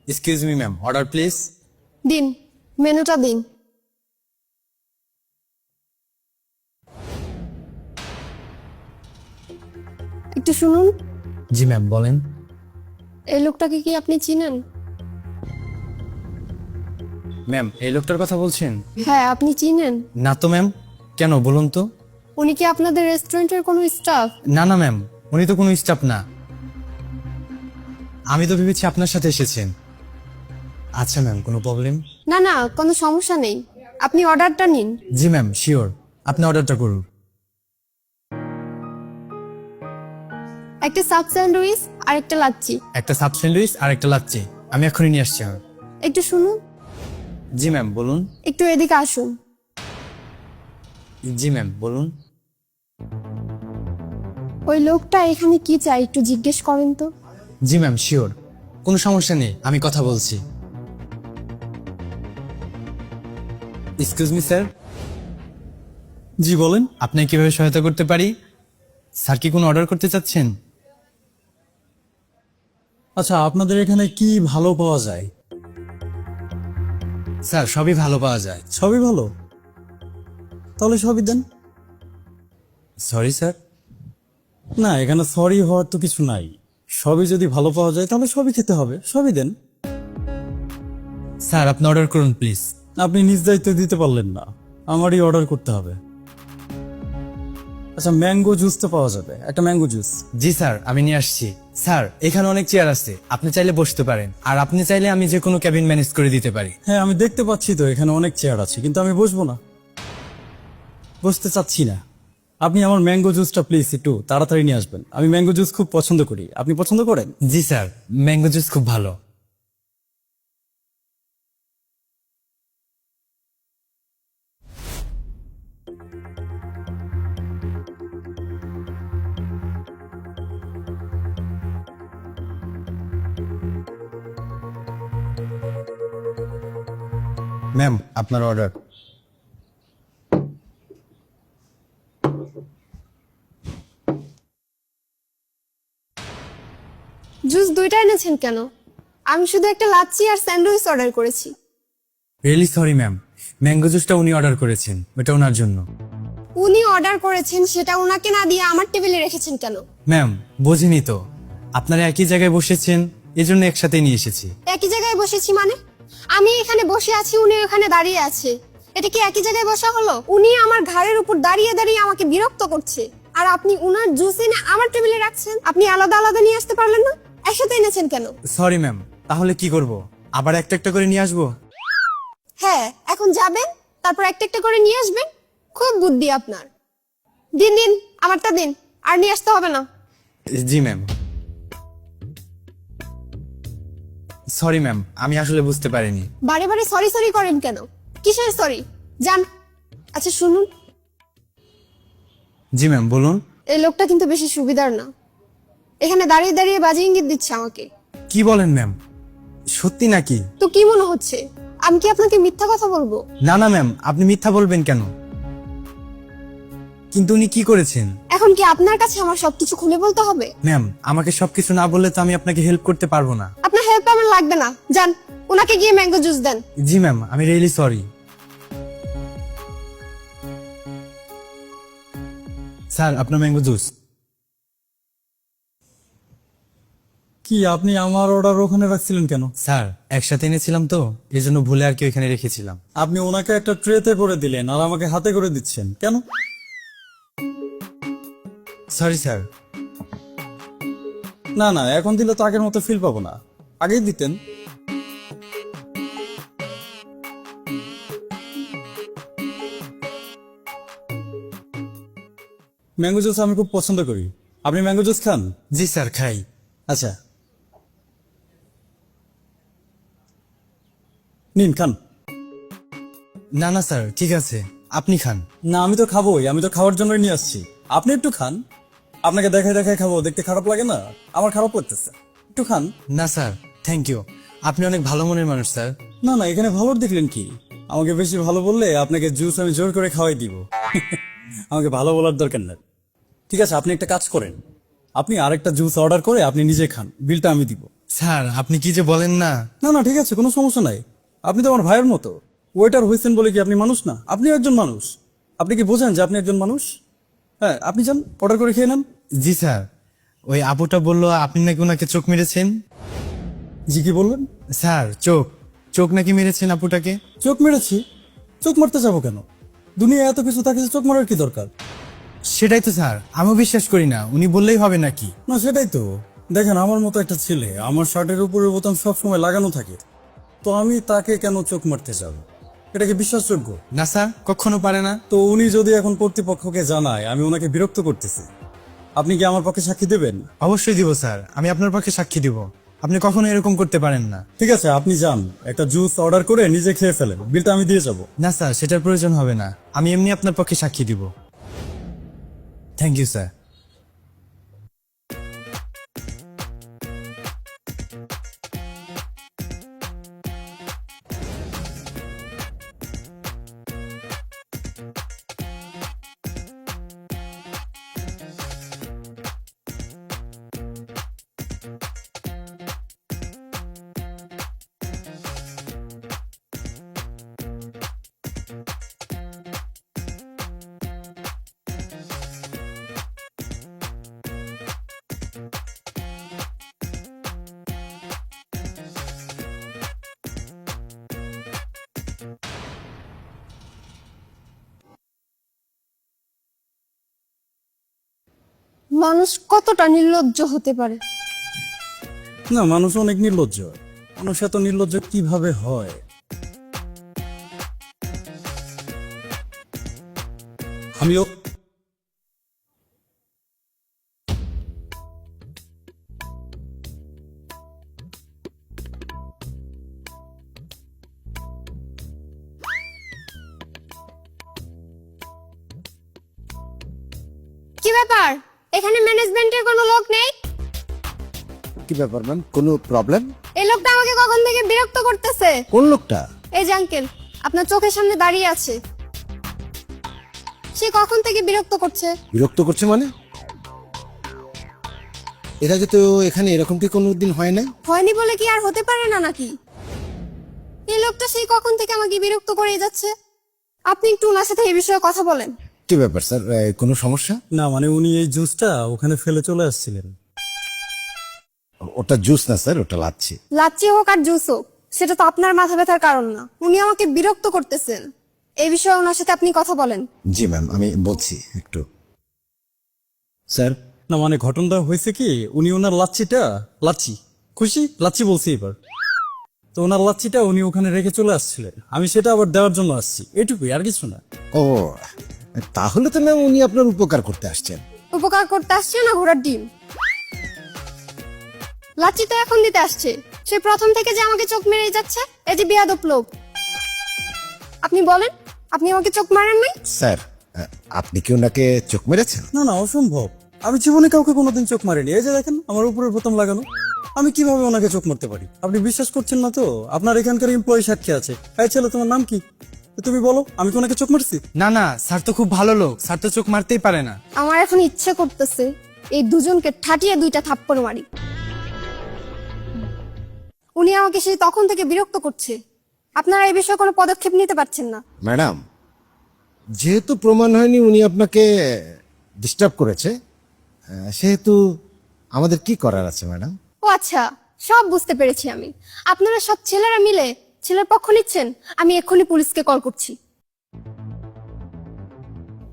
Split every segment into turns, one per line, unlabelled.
Excuse me ma'am, order please.
দিন, মেনুটা দিন। একটু শুনুন,
জি ম্যাম বলেন।
এই লোকটাকে কি আপনি চিনেন?
ম্যাম এই লোকটার কথা বলছেন?
হ্যাঁ, আপনি চিনেন।
না তো ম্যাম। কেন বলুন তো?
উনি কি আপনাদের রেস্টুরেন্টের কোনো স্টাফ?
না না ম্যাম, উনি তো কোনো স্টাফ না। আমি তো ভেবেছি আপনার সাথে এসেছেন। আচ্ছা ম্যাম, কোনো প্রবলেম?
না না, কোনো সমস্যা নেই, আপনি অর্ডারটা নিন।
জি ম্যাম শিওর, আপনি অর্ডারটা করুন।
একটা সাব স্যান্ডউইচ আর একটা লাচ্ছি।
একটা সাব স্যান্ডউইচ আর একটা লাচ্ছি, আমি এখনই নিয়ে আসছি।
একটু শুনুন,
জি ম্যাম বলুন।
একটু এদিকে আসুন।
জি ম্যাম বলুন।
ওই লোকটা এখানে কি চাই একটু জিজ্ঞেস করেন তো।
জি ম্যাম শিওর, কোনো সমস্যা নেই, আমি কথা বলছি। Excuse me sir.
জি বলেন।
আপনাকে কিভাবে সহায়তা করতে পারি? স্যার কি কোনো অর্ডার করতে চাচ্ছেন?
আচ্ছা, আপনাদের এখানে কি ভালো পাওয়া যায়?
স্যার সবই ভালো পাওয়া যায়।
সবই ভালো, তাহলে সবই দেন।
Sorry sir.
না, এখানে সরি হওয়ার তো কিছু নাই। সবই যদি ভালো পাওয়া যায় তাহলে সবই খেতে হবে, সবই দেন।
স্যার আপনি অর্ডার করুন প্লিজ।
আপনি নিজ দায়িত্বে দিতে পারলেন না, আমারই অর্ডার করতে হবে। আচ্ছা, ম্যাঙ্গো জুস তো পাওয়া যাবে, একটা ম্যাঙ্গো জুস।
জি স্যার আমি নিয়ে আসছি। স্যার এখানে অনেক চেয়ার আছে, আপনি চাইলে বসতে পারেন, আর আপনি চাইলে আমি যে কোনো ক্যাবিন ম্যানেজ করে দিতে পারি।
হ্যাঁ আমি দেখতে পাচ্ছি তো এখানে অনেক চেয়ার আছে, কিন্তু আমি বসবো না, বসতে চাচ্ছি না। আপনি আমার ম্যাঙ্গো জুসটা প্লিজ একটু তাড়াতাড়ি নিয়ে আসবেন। আমি ম্যাঙ্গো জুস খুব পছন্দ করি, আপনি পছন্দ করেন?
জি স্যার, ম্যাঙ্গো জুস খুব ভালো। ম্যাম আপনার অর্ডার।
জুস দুইটা এনেছেন কেন? আমি শুধু একটা লাচ্ছি আর স্যান্ডউইচ অর্ডার করেছি।
রিয়েলি সরি ম্যাম, ম্যাঙ্গো জুসটা উনি অর্ডার করেছেন, ওটা ওনার জন্য।
উনি অর্ডার করেছেন সেটা ওনাকে না দিয়ে আমার টেবিলে রেখেছেন কেন?
ম্যাম বুঝিনি তো, আপনারা একই জায়গায় বসেছেন, এজন্য একসাথে নিয়ে এসেছি।
একই জায়গায় বসেছি মানে? আমি এখানে বসে আছি, উনি ওখানে দাঁড়িয়ে আছে, এটা কি একই জায়গায় বসা হলো? উনি আমার ঘাড়ের উপর দাঁড়িয়ে দাঁড়িয়ে আমাকে বিরক্ত করছে, আর আপনি উনার জুস এনে আমার টেবিলে রাখছেন। আপনি আলাদা আলাদা নিয়ে আসতে পারলেন না? একসাথে এনেছেন কেন?
সরি ম্যাম, তাহলে কি করব? আবার একটা একটা করে নিয়ে আসবো?
হ্যাঁ, এখন যাবেন, তারপর একটা একটা করে নিয়ে আসবেন। খুব বুদ্ধি আপনার। দিন দিন, আমারটা দিন, আর নিয়ে আসতে হবে না।
জি ম্যাম। সরি ম্যাম, আমি আসলে বুঝতে পারিনি।
বারে বারে সরি সরি করেন কেন? কিসের সরি? যান। আচ্ছা শুনুন,
জি ম্যাম বলুন।
এই লোকটা কিন্তু বেশি সুবিধার না, এখানে দাঁড়িয়ে দাঁড়িয়ে বাজে ইঙ্গিত দিচ্ছে আমাকে।
কি বলেন ম্যাম, সত্যি নাকি?
তো কি মনে হচ্ছে, আমি কি আপনাকে মিথ্যা কথা বলবো?
না না ম্যাম, আপনি মিথ্যা বলবেন কেন? কিন্তু উনি কি করেছেন?
এখন কি আপনার কাছে আমার সবকিছু খুলে বলতে হবে?
ম্যাম আমাকে সবকিছু না বললে তো আমি আপনাকে হেল্প করতে পারবো না।
আপনার হেল্প আমার লাগবে না, যান, ওনাকে গিয়ে ম্যাঙ্গো জুস দেন।
জি ম্যাম, আমি রিয়েলি সরি। স্যার আপনার ম্যাঙ্গো জুস।
কি আপনি আমার অর্ডার ওখানে রাখছিলেন কেন?
স্যার একসাথে এনেছিলাম তো, এই জন্য ভুলে আর কি ওইখানে রেখেছিলাম।
আপনি ওনাকে একটা ট্রেতে করে দিলেন আর আমাকে হাতে করে দিচ্ছেন কেন?
Sorry sir.
না না, এখন দিলে তো আগের মতো ফিল পাবো না, আগেই দিতেন। ম্যাঙ্গো জুস আমি খুব পছন্দ করি, আপনি ম্যাঙ্গো জুস খান?
জি স্যার খাই।
আচ্ছা নিন খান।
না না স্যার ঠিক আছে, আপনি খান।
না আমি তো খাবোই, আমি তো খাওয়ার জন্যই নিয়ে আসছি, আপনি একটু খান। আপনাকে দেখায় দেখায় খাবো, দেখতে খারাপ লাগে না? আমার খারাপ লাগতেছে, একটু খান।
না স্যার থ্যাংক ইউ, আপনি অনেক ভালো মনের মানুষ স্যার।
না না, এখানে ভালো দেখলেন কি? আমাকে বেশি ভালো বললে আপনাকে জুস আমি জোর করে খাওয়াই দিব। আমাকে ভালো বলার দরকার নেই। ঠিক আছে, আপনি একটা কাজ করেন, আপনি আরেকটা জুস অর্ডার করে আপনি নিজে খান, বিলটা আমি দিব।
স্যার আপনি কি যে বলেন না।
না না ঠিক আছে, কোনো সমস্যা নাই। আপনি তো আমার ভাইয়ের মতো। ওয়েটার হয়েছেন বলে কি আপনি মানুষ না? আপনিও একজন মানুষ। আপনি কি বোঝেন যে আপনি একজন মানুষ? হ্যাঁ, আপনি যান অর্ডার করে খেয়ে নেন।
জি স্যার, ওই আপুটা বললো আপনি নাকি ওনাকে চোখ মেরেছেন।
জি কি বললেন?
স্যার চোখ নাকি মেরেছেন আপুটাকে।
চোখ মেরেছি? চোখ মারতে যাবো কেন? দুনিয়া এত কিছু থাকে যে চোখ মারার কি দরকার?
সেটাই তো স্যার, আমিও বিশ্বাস করি না, উনি বললেই হবে নাকি।
না সেটাই তো। দেখেন আমার মতো একটা ছেলে, আমার শার্টের উপরের বোতাম সবসময় লাগানো থাকে, তো আমি তাকে কেন চোখ মারতে যাব? এটা কি বিশ্বাসযোগ্য?
না স্যার, কখনো পারে না।
তো উনি যদি এখন কর্তৃপক্ষকে জানায় আমি ওনাকে বিরক্ত করতেছি, আপনি কি আমার পক্ষে সাক্ষী দেবেন?
অবশ্যই দিব স্যার, আমি আপনার পক্ষে সাক্ষী দিব। আপনি কখনো এরকম করতে পারেন না।
ঠিক আছে, আপনি যান একটা জুস অর্ডার করে নিজে খেয়ে ফেলেন, বিলটা আমি দিয়ে যাব।
না স্যার, সেটার প্রয়োজন হবে না, আমি এমনি আপনার পক্ষে সাক্ষী দিব। Thank you sir.
মানুষ কতটা নির্লজ্জ হতে পারে।
না, মানুষ অনেক নির্লজ্জ। মানুষ এত নির্লজ্জ কিভাবে হয়? আমিও
কি ব্যাপার, এখানে ম্যানেজমেন্টের কোনো লোক নেই?
কি ব্যাপার ম্যাম, কোনো প্রবলেম?
এই লোকটা আমাকে কখন থেকে বিরক্ত করতেছে।
কোন লোকটা?
এই যে আঙ্কেল, আপনার চোখের সামনে দাঁড়িয়ে আছে, সে কখন থেকে বিরক্ত করছে।
বিরক্ত করছে মানে? এর আগে তো এখানে এরকম কি কোনো দিন হয় না?
হয়নি বলে কি আর হতে পারে না নাকি? এই লোকটা সেই কখন থেকে আমাকে বিরক্ত করে যাচ্ছে। আপনি একটু ওনার সাথে এই বিষয়ে কথা বলেন।
কি ব্যাপার স্যার, কোনো সমস্যা?
না, মানে উনি এই জুসটা ওখানে ফেলে চলে আসছিলেন।
ওটা জুস না স্যার, ওটা লাচ্ছি।
লাচ্ছি হোক আর জুস হোক, সেটা তো আপনার মাথা ব্যথার কারণ না। উনি আমাকে বিরক্ত করতেছেন, এই বিষয়ে ওনার সাথে আপনি কথা বলেন।
জি ম্যাম, আমি বলছি একটু। স্যার,
না মানে ঘটনাটা হয়েছে কি, উনি ওনার লাচ্ছি খুশি লাচ্ছি বলছি এবার, তো ওনার লাচ্ছিটা উনি ওখানে রেখে চলে আসছিলেন, আমি সেটা আবার দেওয়ার জন্য আসছি, এটুকুই, আর কিছু না।
ও তাহলে তো ম্যাম উনি আপনার উপকার করতে আসছেন।
উপকার করতে আসছে না ঘোড়ার ডিম। লাচ্ছি তো এখন দিতে আসছে, সে প্রথম থেকে যে আমাকে চোখ মেরেই যাচ্ছে, এই যে বেয়াদব লোক। আপনি বলেন, আপনি আমাকে চোখ মারেন নাই?
স্যার, আপনি কি ওনাকে চোখ মেরেছেন?
না না, অসম্ভব। আমি জীবনে কাউকে কোনোদিন চোখ মারিনি। এই যে দেখেন আমার উপরের বোতাম লাগানো, আমি কিভাবে ওনাকে চোখ মারতে পারি? আপনি বিশ্বাস করছেন না তো? আপনার এখানকার এমপ্লয়ি সাক্ষী আছে। এই ছেলে, তোমার নাম কি? তুমি বলো, আমি কি ওনাকে চোখ মারছি?
না না, স্যার তো খুব ভালো লোক, স্যার তো চোখ মারতেই পারে না।
আমার এখন ইচ্ছে করতেছে এই দুজনকে ঠাটিয়ে দুইটা থাপ্পড় মারি। উনি আমাকে সেই তখন থেকে বিরক্ত করছে, আপনারা এই বিষয়ে কোনো পদক্ষেপ নিতে পারছেন না।
ম্যাডাম, যেহেতু প্রমাণ হয়নি উনি আপনাকে ডিস্টার্ব করেছে, সেহেতু আমাদের কি করার আছে ম্যাডাম?
ও আচ্ছা, সব বুঝতে পেরেছি আমি। আপনারা সব ছেলেরা মিলে ছেলের পক্ষ নিচ্ছেন। আমি এক্ষুনি পুলিশকে কল করছি।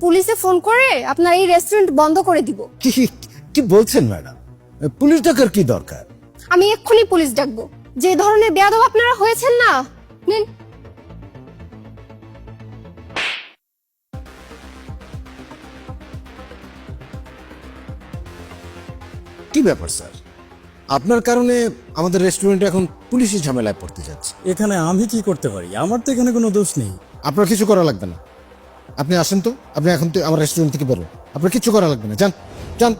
পুলিশে ফোন করে আপনার এই রেস্টুরেন্ট বন্ধ করে দিব।
কি কি বলছেন ম্যাডাম? পুলিশ ডাকার কি দরকার?
আমি এক্ষুনি পুলিশ ডাকবো। যে ধরনের বেয়াদব আপনারা হয়েছেন না, নিন।
কি ব্যাপার স্যার, আপনার কারণে আমাদের রেস্টুরেন্টে এখন পুলিশি ঝামেলায় পড়তে যাচ্ছে।
এখানে আমি কি করতে পারি? আমার তো এখানে কোনো দোষ নেই।
আপনার কিছু করা লাগবে না, আপনি আসেন তো। আপনি এখন তো আমার রেস্টুরেন্ট থেকে বেরোন, আপনার কিছু করা লাগবে না, যান যান।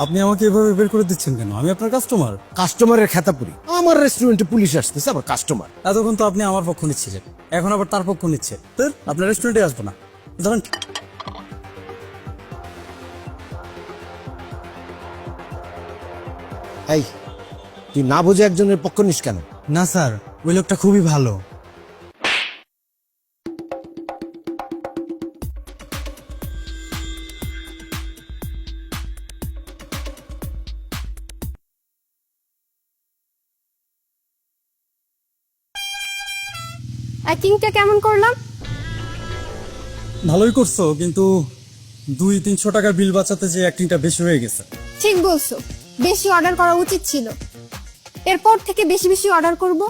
আপনি আমাকে এভাবে বের করে দিচ্ছেন কেন? আমি আপনার কাস্টমার।
কাস্টমারের খেতাপুরি, আমার রেস্টুরেন্টে পুলিশ আসতেছে আবার কাস্টমার।
এতক্ষণ তো আপনি আমার পক্ষ নিচ্ছিলেন, এখন আবার তার পক্ষ নিচ্ছে। আপনার রেস্টুরেন্টে আসবো না, ধরেন।
এই তুই না বুঝে একজনের পক্ষ নিস কেন?
না স্যার, ওই লোকটা খুবই ভালো।
অ্যাক্টিংটা কেমন করলাম?
ভালোই করছো, কিন্তু 200-300 টাকার বিল বাঁচাতে যে অ্যাক্টিংটা বেশি হয়ে গেছে।
ঠিক বলছো, বেশি অর্ডার করা উচিত ছিল। এরপর থেকে বেশি বেশি অর্ডার করব,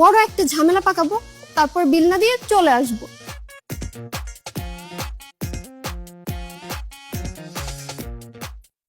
বড় একটা ঝামেলা পাকাবো, তারপর বিল না দিয়ে চলে আসবো।